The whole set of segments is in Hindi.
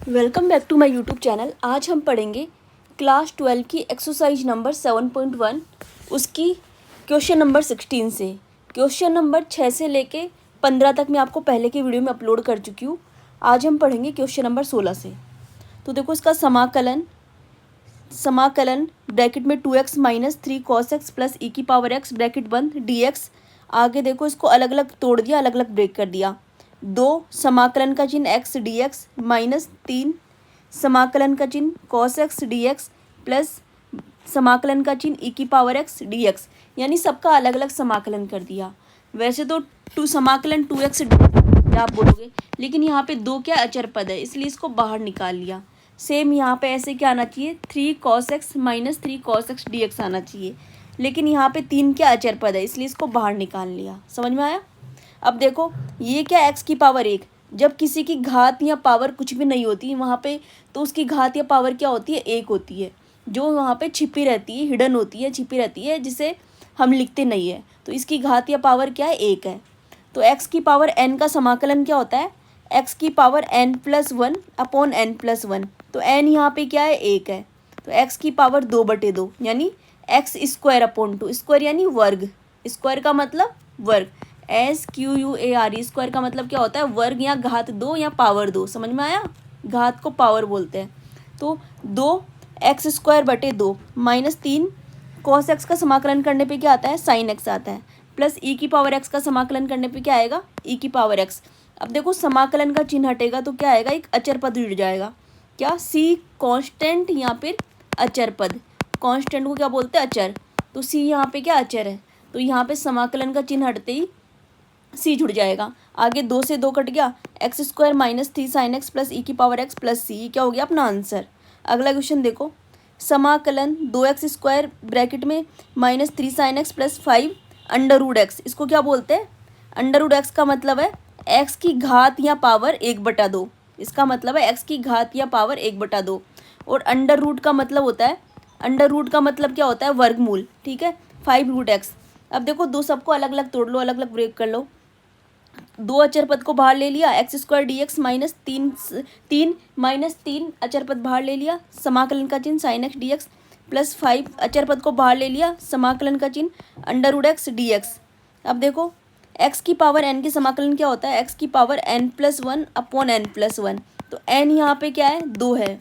Welcome back to my YouTube channel. आज हम पढ़ेंगे क्लास 12 की एक्सरसाइज नंबर 7.1 उसकी क्वेश्चन नंबर 16 से। क्वेश्चन नंबर 6 से लेके 15 तक मैं आपको पहले की वीडियो में अपलोड कर चुकी हूँ। आज हम पढ़ेंगे क्वेश्चन नंबर 16 से। तो देखो इसका समाकलन ब्रैकेट में 2x minus 3 cos x plus e की पावर x ब्रैकेट बंद dx। आगे देखो इसको अलग अलग तोड़ दिया, अलग अलग ब्रेक कर दिया। 2 समाकलन का चिन्ह x dx माइनस 3 समाकलन का चिन्ह cos x dx प्लस समाकलन का चिन्ह ई की पावर x dx, यानी सबका अलग अलग समाकलन कर दिया। वैसे तो समाकलन 2x आप बोलोगे, लेकिन यहाँ पे 2 क्या अचर पद है, इसलिए इसको बाहर निकाल लिया। सेम यहाँ पे ऐसे क्या आना चाहिए, 3 cos x minus 3 cos x dx आना चाहिए, लेकिन यहाँ पे 3 क्या अचर पद है, इसलिए इसको बाहर निकाल लिया। समझ में आया? अब देखो ये क्या x की पावर 1, जब किसी की घात या पावर कुछ भी नहीं होती वहाँ पे, तो उसकी घात या पावर क्या होती है, 1 होती है, जो वहाँ पे छिपी रहती है, हिडन होती है, छिपी रहती है, जिसे हम लिखते नहीं है। तो इसकी घात या पावर क्या है, 1 है। तो x की पावर n का समाकलन क्या होता है, x की पावर n+1 अपॉन n+1। तो n यहाँ पे क्या है, 1 है। तो x की पावर 2/2 यानी x² अपॉन 2, स्क्वायर यानी वर्ग, स्क्वायर का मतलब वर्ग, SQUARE, स्क्वायर का मतलब क्या होता है, वर्ग या घात 2 या पावर 2। समझ में आया? घात को पावर बोलते हैं। तो 2x²/2 माइनस 3 cos x का समाकलन करने पे क्या आता है, sin x आता है, प्लस e की पावर x का समाकलन करने पे क्या आएगा, e की पावर x। अब देखो समाकलन का चिन्ह हटेगा तो क्या आएगा, एक अचर पद जुड़ जाएगा। क्या, c कांस्टेंट या फिर अचर पद। कांस्टेंट को क्या बोलते हैं, अचर। तो c यहाँ पे क्या अचर है, तो यहाँ पे समाकलन का चिन्ह हटते ही c जुड़ जाएगा। आगे 2 से 2 कट गया, x² minus 3 sin x plus e की पावर x प्लस c, क्या हो गया अपना आंसर। अगला क्वेश्चन देखो, समाकलन 2x² ब्रैकेट में minus 3 sin x plus 5 √x, इसको क्या बोलते हैं, √x का मतलब है x की घात या पावर 1/2। इसका मतलब है x की घात या पावर 1/2। और अंडर रूट का मतलब होता है, अंडर रूट का मतलब क्या होता है, वर्गमूल। ठीक है, 5√x। अब देखो दो सबको अलग अलग तोड़ लो, अलग अलग ब्रेक कर लो। 2 अचर पद को बाहर ले लिया, x² dx माइनस 3 माइनस 3 अचर पद बाहर ले लिया, समाकलन का चिन्ह sin x dx प्लस 5 अचर पद को बाहर ले लिया, समाकलन का चिन्ह √x dx। अब देखो x की पावर n की समाकलन क्या होता है, x की पावर n+1 अपॉन n+1। तो n यहाँ पे क्या है, 2 है।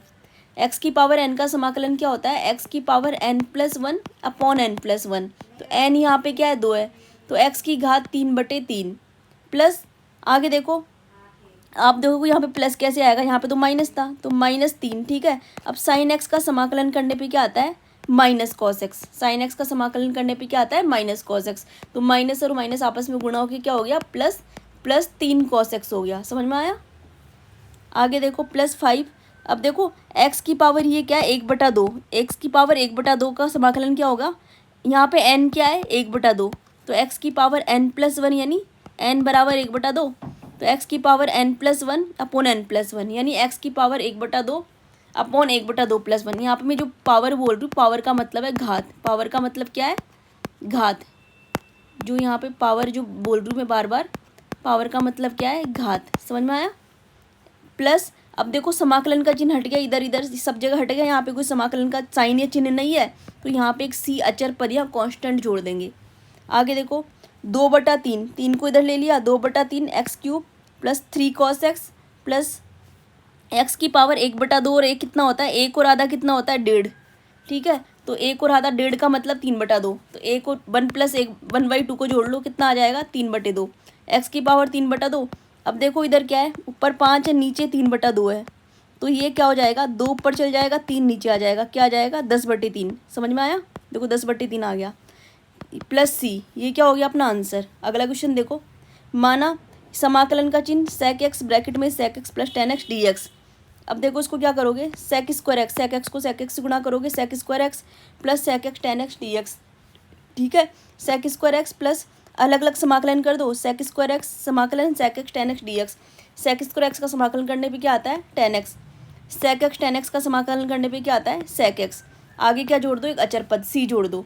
x की पावर n का समाकलन क्या होता है, x की पावर n+1 अपॉन n+1। तो n यहाँ पे क्या है, 2 है। तो x की घात 3/3 प्लस, आगे देखो आप देखो यहाँ पे प्लस कैसे आएगा, यहाँ पे तो माइनस था, तो -3। ठीक है, अब sin x का समाकलन करने पे क्या आता है, minus cos x। sin x का समाकलन करने पे क्या आता है, माइनस cos x। तो माइनस और माइनस आपस में गुणा होकर क्या हो गया, प्लस 3 cos x हो गया। समझ में आया? आगे देखो +5। अब देखो x की पावर ये क्या है, 1/2। x की पावर 1/2 का समाकलन क्या होगा, यहाँ पे n क्या है, 1/2। तो x की पावर n+1 यानी n बराबर 1/2। तो x की पावर n+1 अपॉन n+1 यानी x की पावर 1/2 अपॉन 1/2 + 1। यहाँ पे मैं जो पावर बोल रही हूँ, पावर का मतलब है घात। पावर का मतलब क्या है, घात। जो यहाँ पे पावर जो बोल रही हूँ मैं बार बार, पावर का मतलब क्या है, घात। समझ में आया? प्लस, अब देखो समाकलन का चिन्ह हट गया, इधर इधर सब जगह हट गया, यहाँ पे कोई समाकलन का साइन या चिन्ह नहीं है, तो यहाँ पे एक c अचर पद या कांस्टेंट जोड़ देंगे। आगे देखो 2/3, 3 को इधर ले लिया, 2/3 x³ plus 3 cos x plus x की पावर 1/2 और 1 कितना होता है, 1 और आधा कितना होता है, 1.5। ठीक है, तो 1 और आधा 1.5 का मतलब 3/2। तो 1 और 1 + 1 1/2 को जोड़ लो, कितना आ जाएगा, 3/2। x की पावर 3/2। अब देखो इधर क्या है, ऊपर 5 है, नीचे 3/2 है, तो ये क्या हो जाएगा, 2 ऊपर चल जाएगा, 3 नीचे आ जाएगा, क्या आ जाएगा, 10/3। समझ में आया? देखो 10/3 आ गया, प्लस c, ये क्या हो गया अपना आंसर। अगला क्वेश्चन देखो, माना समाकलन का चिन्ह sec x ब्रैकेट में sec x plus tan x dx। अब देखो इसको क्या करोगे, sec² x, sec x को sec x से गुणा करोगे, sec² x plus sec x tan x dx। ठीक है, sec² x प्लस अलग अलग समाकलन कर दो, sec² x समाकलन sec x tan x dx। sec² x का समाकलन करने पे क्या आता है, tan x। sec x tan x का समाकलन करने पे क्या आता है, sec x। आगे क्या जोड़ दो, एक अचर पद c जोड़ दो।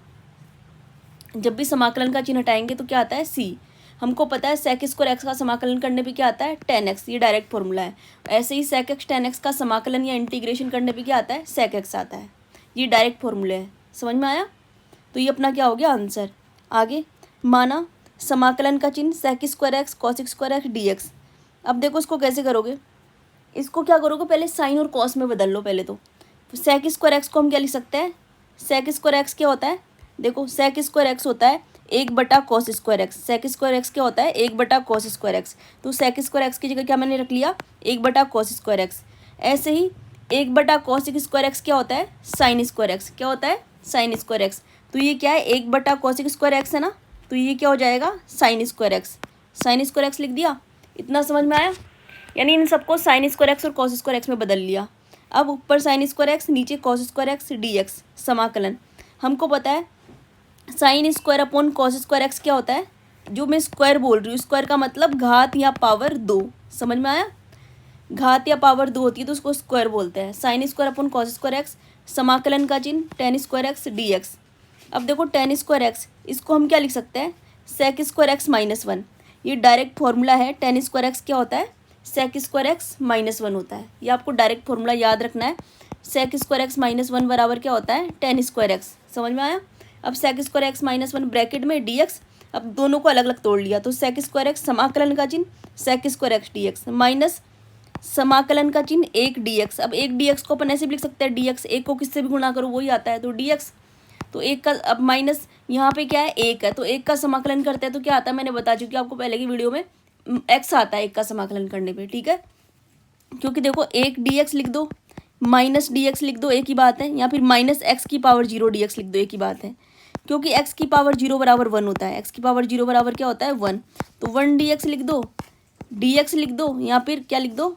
जब भी समाकलन का चिन्ह हटाएंगे तो क्या आता है, c। हमको पता है सेक स्क्वायर एक्स का समाकलन करने पे क्या आता है, टेन एक्स, ये डायरेक्ट फॉर्मूला है। ऐसे ही सेक एक्स टेन एक्स का समाकलन या इंटीग्रेशन करने पे क्या आता है, सेक एक्स आता है। ये डायरेक्ट फॉर्मूले है, समझ में आया। तो ये अपना क्या हो गया आंसर। आगे माना समाकलन का चिन्ह sec square x cos square x d x. अब देखो इसको कैसे करोगे, इसको क्या करोगे, पहले साइन और कॉस में बदल लो पहले तो सेक स्क्वायर एक्स को हम क्या लिख सकते हैं, सेक स्क्वायर एक्स क्या होता है, देखो सेक स्क्वायर एक्स होता है 1/cos square x. Sec square x क्या होता है, 1/cos स्क्वायर एक्स। तो सेक स्क्वायर एक्स की जगह क्या मैंने रख लिया, 1/cos स्क्वायर एक्स। ऐसे ही 1/cos स्क्वायर एक्स क्या होता है, साइन स्क्वायर एक्स। क्या होता है, साइन स्क्वायर एक्स। तो ये क्या है, 1/cos स्क्वायर एक्स है ना, तो ये क्या हो जाएगा, sine square x. Sine square x लिख दिया, इतना समझ में आया। यानी इन सबको साइन स्क्वायर एक्स और कॉस स्क्वायर एक्स में बदल लिया। अब ऊपर साइन स्क्वायर एक्स, नीचे cos square x d x समाकलन। हमको पता है sine square upon cos square x क्या होता है, जो मैं स्क्वायर बोल रही हूँ, स्क्वायर का मतलब घात या पावर 2, समझ में आया। घात या पावर 2 होती है तो उसको स्क्वायर बोलते हैं। Sine square upon cos square x, समाकलन का चिन्ह ten square x d x. अब देखो टेन स्क्वायर एक्स, इसको हम क्या लिख सकते हैं, सेक स्क्वायर एक्स -1। ये डायरेक्ट फॉर्मूला है, टेन स्क्वायर एक्स क्या होता है, सेक स्क्वायर एक्स -1 होता है। ये आपको डायरेक्ट फॉर्मूला याद रखना है। सेक स्क्वायर एक्स -1 बराबर क्या होता है, टेन स्क्वायर एक्स। समझ में आया। अब सेक स्क्वायर एक्स -1 ब्रैकेट में डी एक्स, अब दोनों को अलग अलग तोड़ लिया तो सेक स्क्वायर एक्स समाकलन का चिन्ह sec square x d x minus समाकलन का चिन्ह एक डी एक्स। अब एक डी एक्स को अपन ऐसे भी लिख सकते हैं, डी एक्स, एक को किससे भी गुणा करो वही आता है, तो डी एक्स। तो एक का अब माइनस यहाँ पे क्या है, एक है, तो एक का समाकलन करते हैं तो क्या आता है, मैंने बता चुकी हूँ आपको पहले की वीडियो में, एक्स आता है एक का समाकलन करने पे, ठीक है। क्योंकि देखो एक डी एक्स लिख दो, माइनस डी एक्स लिख दो, एक ही बात है, या फिर माइनस एक्स की पावर 0 डी एक्स लिख दो, एक ही बात है। क्योंकि एक्स की पावर 0 बराबर 1 होता है, एक्स की पावर 0 बराबर क्या होता है, 1। तो 1 डी एक्स लिख दो, डी एक्स लिख दो, या फिर क्या लिख दो,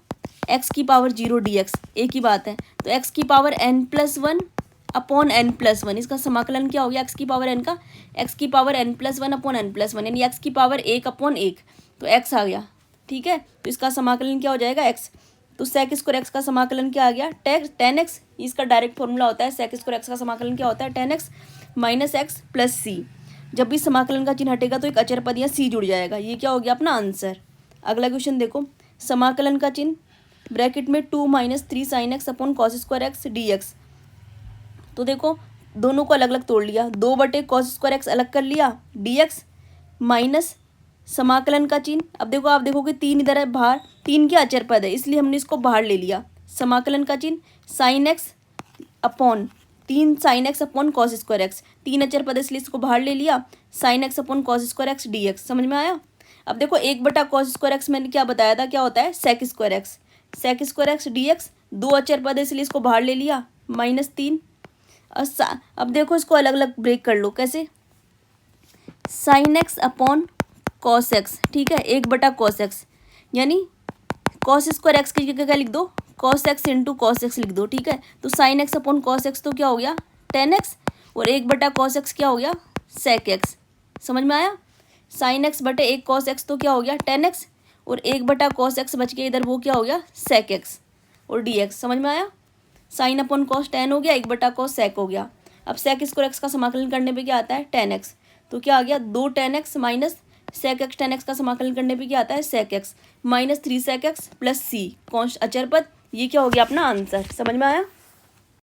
एक्स की पावर 0 डी एक्स, एक ही बात है। तो एक्स की पावर n+1 अपॉन n+1, इसका समाकलन क्या हो गया, एक्स की पावर n का, एक्स की पावर n+1 अपॉन n+1, यानी एक्स की पावर 1/1, तो एक्स आ गया, ठीक है। तो इसका समाकलन क्या हो जाएगा, एक्स। तो सेक स्क्वायर एक्स का समाकलन क्या आ गया, टेन एक्स। इसका डायरेक्ट फॉर्मूला होता है, सेक स्क्वायर एक्स का समाकलन क्या होता है, 10x माइनस एक्स प्लस सी। जब भी समाकलन का चिन्ह हटेगा तो एक अचर पद या सी जुड़ जाएगा। ये क्या हो गया अपना आंसर। अगला क्वेश्चन देखो, समाकलन का चिन्ह ब्रैकेट में 2 - 3 sin x upon cos square x d x. तो देखो दोनों को अलग अलग तोड़ लिया, 2/cos स्क्वायर एक्स अलग कर लिया, डी एक्स माइनस समाकलन का चिन्ह। अब देखो आप देखोगे 3 इधर है बाहर, 3 के अचर पद है इसलिए हमने इसको बाहर ले लिया। समाकलन का चिन्ह sine x upon 3 sin x upon cos square x, 3 अचर पद इसलिए इसको बाहर ले लिया, sine x upon cos square x d x. समझ में आया। अब देखो 1/cos स्क्वायर एक्स मैंने क्या बताया था, क्या होता है, sec square x. Sec square x d x, 2 अचर पद है इसलिए इसको बाहर ले लिया, -3। अब देखो इसको अलग अलग ब्रेक कर लो, कैसे, sine x upon cos x, ठीक है, 1/cos एक्स, यानी कॉस स्क्वायर एक्स की जगह क्या लिख दो, cos x into cos x लिख दो, ठीक है। तो sine x upon cos x तो क्या हो गया 10x, और 1/cos एक्स क्या हो गया सेक एक्स। समझ में आया। साइन एक्स बटे 1 cos एक्स तो क्या हो गया 10x, और 1/cos एक्स बच के इधर वो क्या हो गया सेक एक्स और डी एक्स। समझ में आया। साइन अपॉन कॉस 10 हो गया, 1/cos सेक हो गया। अब सेक स्क्वायर एक्स का समाकलन करने पे क्या आता है 10x, तो क्या आ गया 2 10x minus sec x 10x का समाकलन करने पे क्या आता है sec x -3 sec x plus c const अचर पद। ये क्या हो गया अपना आंसर। समझ में आया।